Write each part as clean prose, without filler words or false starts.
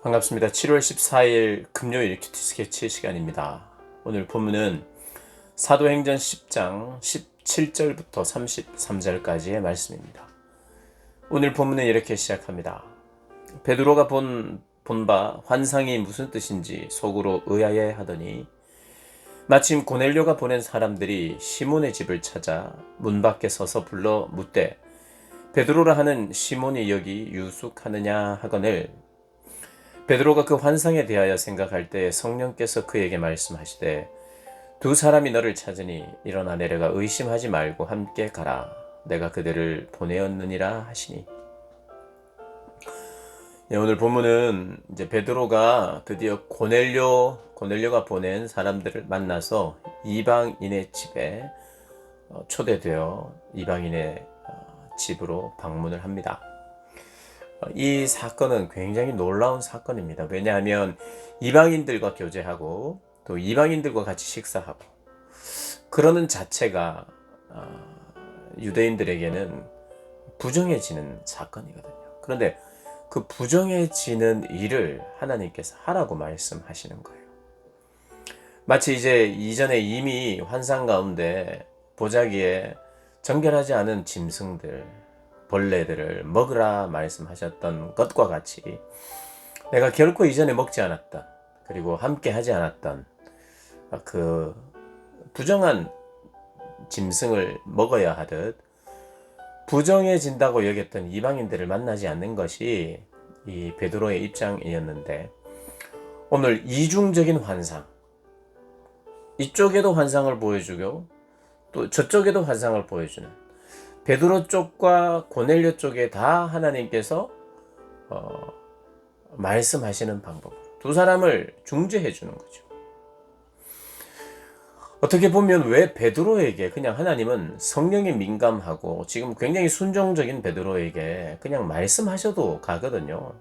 반갑습니다. 7월 14일 금요일 큐티 스케치 시간입니다. 오늘 본문은 사도행전 10장 17절부터 33절까지의 말씀입니다. 오늘 본문은 이렇게 시작합니다. 베드로가 본 바 환상이 무슨 뜻인지 속으로 의아해 하더니 마침 고넬료가 보낸 사람들이 시몬의 집을 찾아 문 밖에 서서 불러 묻되 베드로라 하는 시몬이 여기 유숙하느냐 하거늘 베드로가 그 환상에 대하여 생각할 때 성령께서 그에게 말씀하시되 두 사람이 너를 찾으니 일어나 내려가 의심하지 말고 함께 가라. 내가 그들을 보내었느니라 하시니. 오늘 본문은 이제 베드로가 드디어 고넬료가 보낸 사람들을 만나서 이방인의 집에 초대되어 이방인의 집으로 방문을 합니다. 이 사건은 굉장히 놀라운 사건입니다. 왜냐하면 이방인들과 교제하고 또 이방인들과 같이 식사하고 그러는 자체가 유대인들에게는 부정해지는 사건이거든요. 그런데 그 부정해지는 일을 하나님께서 하라고 말씀하시는 거예요. 마치 이제 이전에 이미 환상 가운데 보자기에 정결하지 않은 짐승들, 벌레들을 먹으라 말씀하셨던 것과 같이 내가 결코 이전에 먹지 않았던 그리고 함께 하지 않았던 그 부정한 짐승을 먹어야 하듯 부정해진다고 여겼던 이방인들을 만나지 않는 것이 이 베드로의 입장이었는데 오늘 이중적인 환상, 이쪽에도 환상을 보여주고 또 저쪽에도 환상을 보여주는 베드로 쪽과 고넬료 쪽에 다 하나님께서 말씀하시는 방법, 두 사람을 중재해 주는 거죠. 어떻게 보면 왜 베드로에게 그냥 하나님은 성령에 민감하고 지금 굉장히 순종적인 베드로에게 그냥 말씀하셔도 가거든요.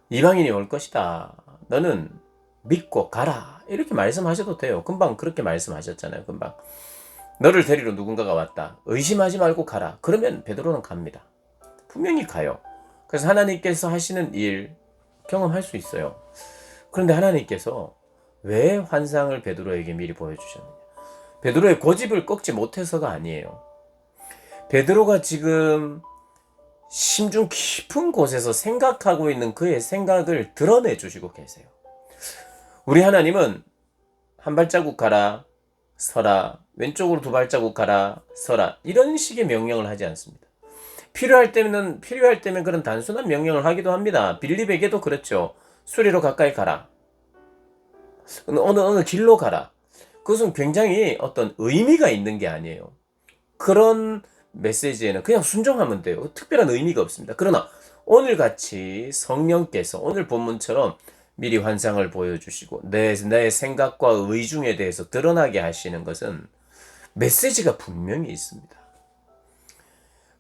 이방인이 올 것이다. 너는 믿고 가라. 이렇게 말씀하셔도 돼요. 금방 그렇게 말씀하셨잖아요. 금방. 너를 데리러 누군가가 왔다. 의심하지 말고 가라. 그러면 베드로는 갑니다. 분명히 가요. 그래서 하나님께서 하시는 일 경험할 수 있어요. 그런데 하나님께서 왜 환상을 베드로에게 미리 보여주셨느냐? 베드로의 고집을 꺾지 못해서가 아니에요. 베드로가 지금 심중 깊은 곳에서 생각하고 있는 그의 생각을 드러내 주시고 계세요. 우리 하나님은 한 발자국 가라, 서라, 왼쪽으로 두 발자국 가라, 서라, 이런 식의 명령을 하지 않습니다. 필요할 때면 그런 단순한 명령을 하기도 합니다. 빌립에게도 그렇죠. 수리로 가까이 가라. 어느 길로 가라. 그것은 굉장히 어떤 의미가 있는 게 아니에요. 그런 메시지에는 그냥 순종하면 돼요. 특별한 의미가 없습니다. 그러나 오늘같이 성령께서 오늘 본문처럼 미리 환상을 보여주시고 내 생각과 의중에 대해서 드러나게 하시는 것은 메시지가 분명히 있습니다.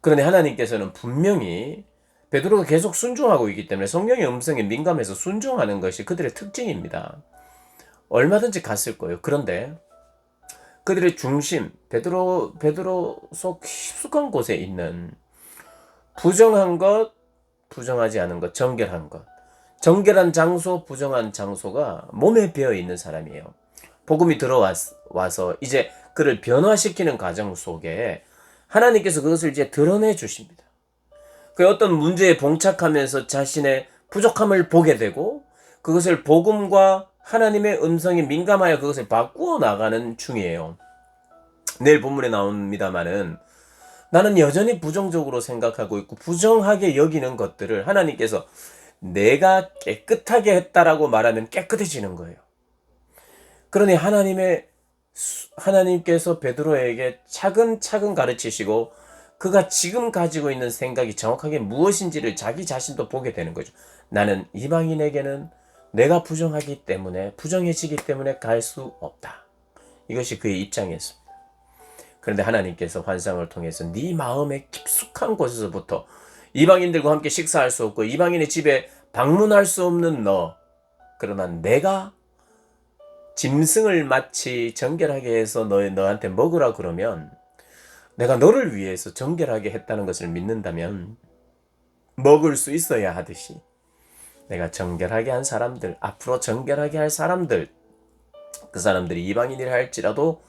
그런데 하나님께서는 분명히 베드로가 계속 순종하고 있기 때문에 성령의 음성에 민감해서 순종하는 것이 그들의 특징입니다. 얼마든지 갔을 거예요. 그런데 그들의 중심, 베드로 속 깊숙한 곳에 있는 부정한 것, 부정하지 않은 것, 정결한 것, 정결한 장소, 부정한 장소가 몸에 배어 있는 사람이에요. 복음이 들어와서 이제 그를 변화시키는 과정 속에 하나님께서 그것을 이제 드러내 주십니다. 그 어떤 문제에 봉착하면서 자신의 부족함을 보게 되고 그것을 복음과 하나님의 음성에 민감하여 그것을 바꾸어 나가는 중이에요. 내일 본문에 나옵니다마는 나는 여전히 부정적으로 생각하고 있고 부정하게 여기는 것들을 하나님께서 내가 깨끗하게 했다라고 말하면 깨끗해지는 거예요. 그러니 하나님께서 베드로에게 차근차근 가르치시고 그가 지금 가지고 있는 생각이 정확하게 무엇인지를 자기 자신도 보게 되는 거죠. 나는 이방인에게는 내가 부정해지기 때문에 갈 수 없다. 이것이 그의 입장이었습니다. 그런데 하나님께서 환상을 통해서 네 마음의 깊숙한 곳에서부터 이방인들과 함께 식사할 수 없고 이방인의 집에 방문할 수 없는 너, 그러나 내가 짐승을 마치 정결하게 해서 너한테 먹으라 그러면 내가 너를 위해서 정결하게 했다는 것을 믿는다면 먹을 수 있어야 하듯이 내가 정결하게 한 사람들, 앞으로 정결하게 할 사람들, 그 사람들이 이방인이라 할지라도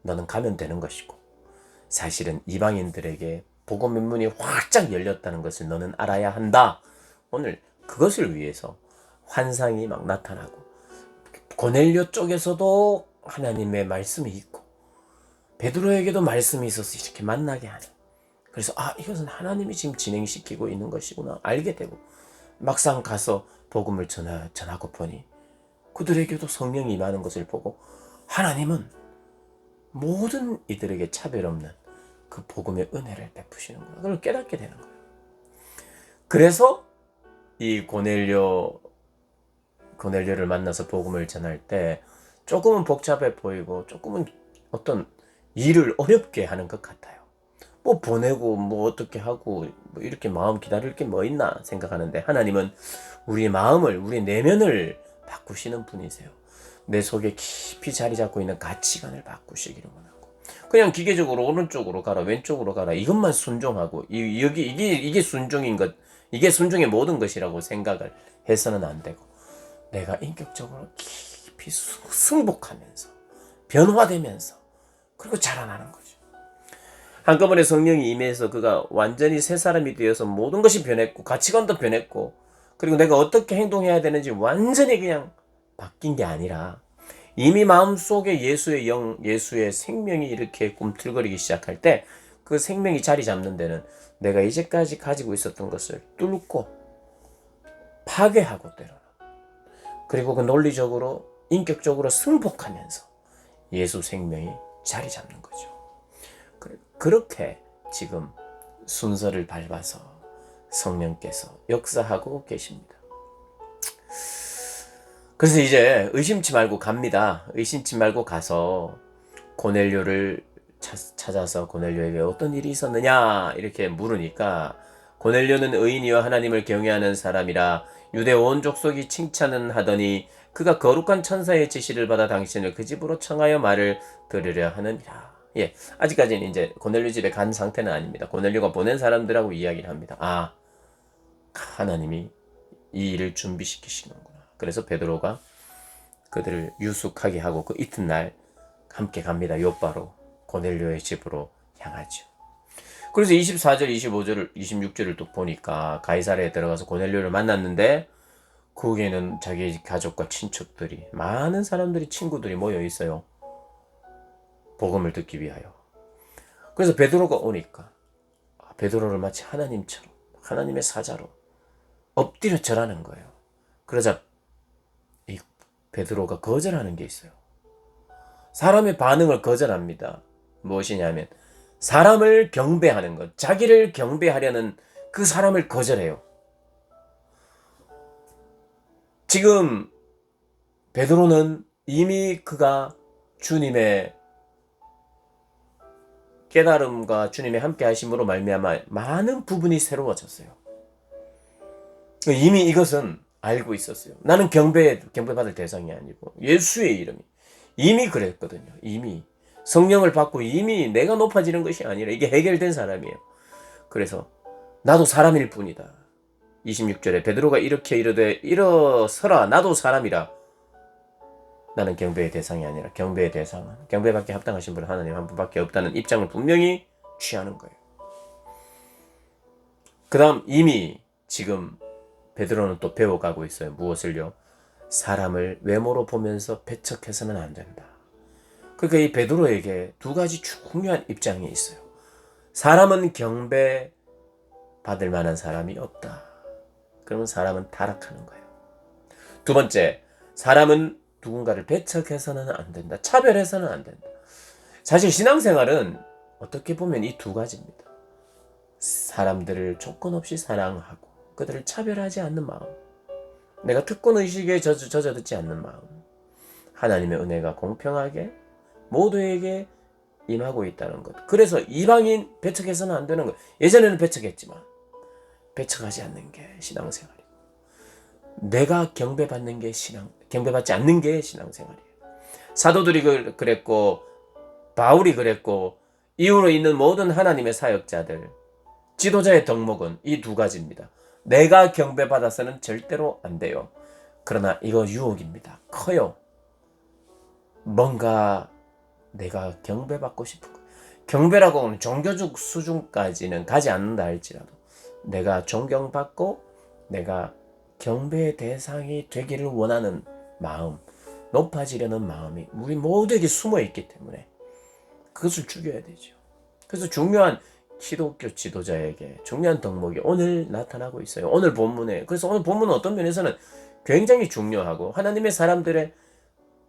너는 가면 되는 것이고, 사실은 이방인들에게 복음의 문이 활짝 열렸다는 것을 너는 알아야 한다. 오늘 그것을 위해서 환상이 막 나타나고, 고넬료 쪽에서도 하나님의 말씀이 있고, 베드로에게도 말씀이 있어서 이렇게 만나게 하는, 그래서 이것은 하나님이 지금 진행시키고 있는 것이구나 알게 되고, 막상 가서 복음을 전하고 보니 그들에게도 성령이 임하는 것을 보고, 하나님은 모든 이들에게 차별 없는 그 복음의 은혜를 베푸시는구나, 그걸 깨닫게 되는 거예요. 그래서 이 고넬료를 만나서 복음을 전할 때 조금은 복잡해 보이고 조금은 어떤 일을 어렵게 하는 것 같아요. 뭐 보내고 뭐 어떻게 하고 뭐 이렇게 마음 기다릴 게 뭐 있나 생각하는데, 하나님은 우리의 마음을, 우리의 내면을 바꾸시는 분이세요. 내 속에 깊이 자리 잡고 있는 가치관을 바꾸시기를 원하고, 그냥 기계적으로 오른쪽으로 가라 왼쪽으로 가라 이것만 순종하고 이게 순종인 것, 이게 순종의 모든 것이라고 생각을 해서는 안 되고, 내가 인격적으로 깊이 승복하면서 변화되면서 그리고 자라나는 거죠. 한꺼번에 성령이 임해서 그가 완전히 새 사람이 되어서 모든 것이 변했고, 가치관도 변했고, 그리고 내가 어떻게 행동해야 되는지 완전히 그냥 바뀐 게 아니라, 이미 마음속에 예수의 영, 예수의 생명이 이렇게 꿈틀거리기 시작할 때, 그 생명이 자리 잡는 데는 내가 이제까지 가지고 있었던 것을 뚫고 파괴하고 때로는, 그리고 그 논리적으로 인격적으로 승복하면서 예수 생명이 자리 잡는 거죠. 그렇게 지금 순서를 밟아서 성령께서 역사하고 계십니다. 그래서 이제 의심치 말고 갑니다. 의심치 말고 가서 고넬료를 찾아서 고넬료에게 어떤 일이 있었느냐 이렇게 물으니까, 고넬료는 의인이와 하나님을 경외하는 사람이라 유대 온 족속이 칭찬은 하더니 그가 거룩한 천사의 지시를 받아 당신을 그 집으로 청하여 말을 들으려 하느니라. 아직까지는 이제 고넬료 집에 간 상태는 아닙니다. 고넬료가 보낸 사람들하고 이야기를 합니다. 하나님이 이 일을 준비시키시는구나. 그래서 베드로가 그들을 유숙하게 하고 그 이튿날 함께 갑니다. 요바로 고넬료의 집으로 향하죠. 그래서 24절, 25절, 26절을 또 보니까 가이사랴에 들어가서 고넬료를 만났는데, 거기에는 자기 가족과 친척들이, 많은 사람들이, 친구들이 모여 있어요. 복음을 듣기 위하여. 그래서 베드로가 오니까 베드로를 마치 하나님처럼, 하나님의 사자로 엎드려 절하는 거예요. 그러자 이 베드로가 거절하는 게 있어요. 사람의 반응을 거절합니다. 무엇이냐면 사람을 경배하는 것, 자기를 경배하려는 그 사람을 거절해요. 지금 베드로는 이미 그가 주님의 깨달음과 주님의 함께 하심으로 말미암아 많은 부분이 새로워졌어요. 이미 이것은 알고 있었어요. 나는 경배받을 대상이 아니고 예수의 이름이, 이미 그랬거든요. 이미 성령을 받고 이미 내가 높아지는 것이 아니라 이게 해결된 사람이에요. 그래서 나도 사람일 뿐이다. 26절에 베드로가 이렇게 이르되 일어서라, 나도 사람이라. 나는 경배의 대상이 아니라 경배의 대상은, 경배받기 합당하신 분은 하나님 한 분밖에 없다는 입장을 분명히 취하는 거예요. 그 다음 이미 지금 베드로는 또 배워가고 있어요. 무엇을요? 사람을 외모로 보면서 배척해서는 안 된다. 그러니까 이 베드로에게 두 가지 중요한 입장이 있어요. 사람은 경배 받을 만한 사람이 없다. 그러면 사람은 타락하는 거예요. 두 번째, 사람은 누군가를 배척해서는 안 된다. 차별해서는 안 된다. 사실 신앙생활은 어떻게 보면 이 두 가지입니다. 사람들을 조건 없이 사랑하고 그들을 차별하지 않는 마음, 내가 특권의식에 젖어듣지 않는 마음, 하나님의 은혜가 공평하게 모두에게 임하고 있다는 것. 그래서 이방인 배척해서는 안 되는 것. 예전에는 배척했지만 배척하지 않는 게 신앙생활이고, 내가 경배받지 않는 게 신앙생활이에요. 사도들이 그랬고, 바울이 그랬고, 이후로 있는 모든 하나님의 사역자들, 지도자의 덕목은 이 두 가지입니다. 내가 경배받아서는 절대로 안 돼요. 그러나 이거 유혹입니다. 커요. 뭔가 내가 경배받고 싶은 거. 경배라고 하면 종교적 수준까지는 가지 않는다 할지라도 내가 존경받고 내가 경배의 대상이 되기를 원하는 마음, 높아지려는 마음이 우리 모두에게 숨어 있기 때문에 그것을 죽여야 되죠. 그래서 중요한 기독교 지도자에게 중요한 덕목이 오늘 나타나고 있어요. 오늘 본문에. 그래서 오늘 본문은 어떤 면에서는 굉장히 중요하고 하나님의 사람들의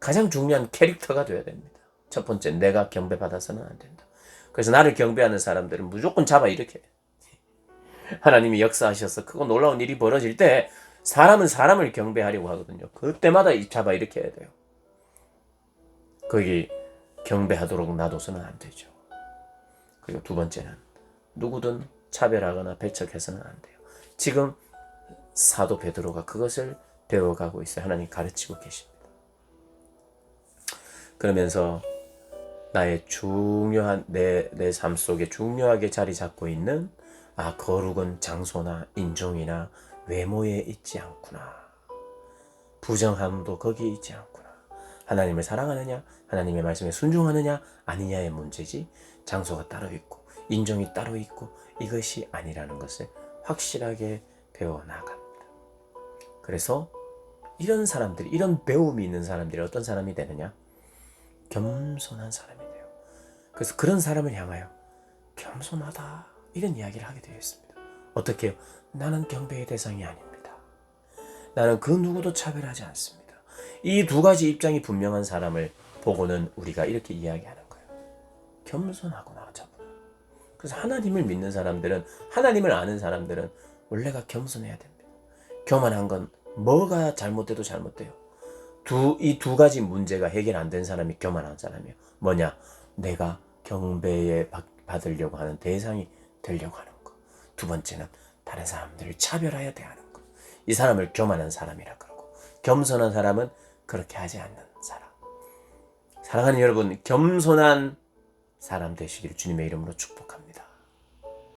가장 중요한 캐릭터가 되어야 됩니다. 첫 번째, 내가 경배받아서는 안 된다. 그래서 나를 경배하는 사람들은 무조건 잡아 일으켜요. 하나님이 역사하셔서 크고 놀라운 일이 벌어질 때 사람은 사람을 경배하려고 하거든요. 그때마다 잡아 일으켜야 돼요. 거기 경배하도록 놔둬서는 안 되죠. 그리고 두 번째는 누구든 차별하거나 배척해서는 안 돼요. 지금 사도 베드로가 그것을 배워가고 있어요. 하나님 가르치고 계십니다. 그러면서 나의 중요한 내 삶 속에 중요하게 자리 잡고 있는 거룩은 장소나 인종이나 외모에 있지 않구나. 부정함도 거기에 있지 않구나. 하나님을 사랑하느냐, 하나님의 말씀에 순종하느냐, 아니냐의 문제지 장소가 따로 있고 인종이 따로 있고 이것이 아니라는 것을 확실하게 배워나갑니다. 그래서 이런 사람들이, 이런 배움이 있는 사람들이 어떤 사람이 되느냐? 겸손한 사람이 돼요. 그래서 그런 사람을 향하여 겸손하다 이런 이야기를 하게 되어 있습니다. 어떻게 해요? 나는 경배의 대상이 아닙니다. 나는 그 누구도 차별하지 않습니다. 이 두 가지 입장이 분명한 사람을 보고는 우리가 이렇게 이야기하는 거예요. 겸손하구나. 그래서 하나님을 믿는 사람들은, 하나님을 아는 사람들은 원래가 겸손해야 됩니다. 교만한 건 뭐가 잘못돼도 잘못돼요. 이 두 가지 문제가 해결 안 된 사람이 교만한 사람이에요. 뭐냐? 내가 경배에 받으려고 하는 대상이 되려고 하는 거. 두 번째는 다른 사람들을 차별해야 대하는 거. 이 사람을 교만한 사람이라 그러고, 겸손한 사람은 그렇게 하지 않는 사람. 사랑하는 여러분, 겸손한 사람 되시기를 주님의 이름으로 축복합니다.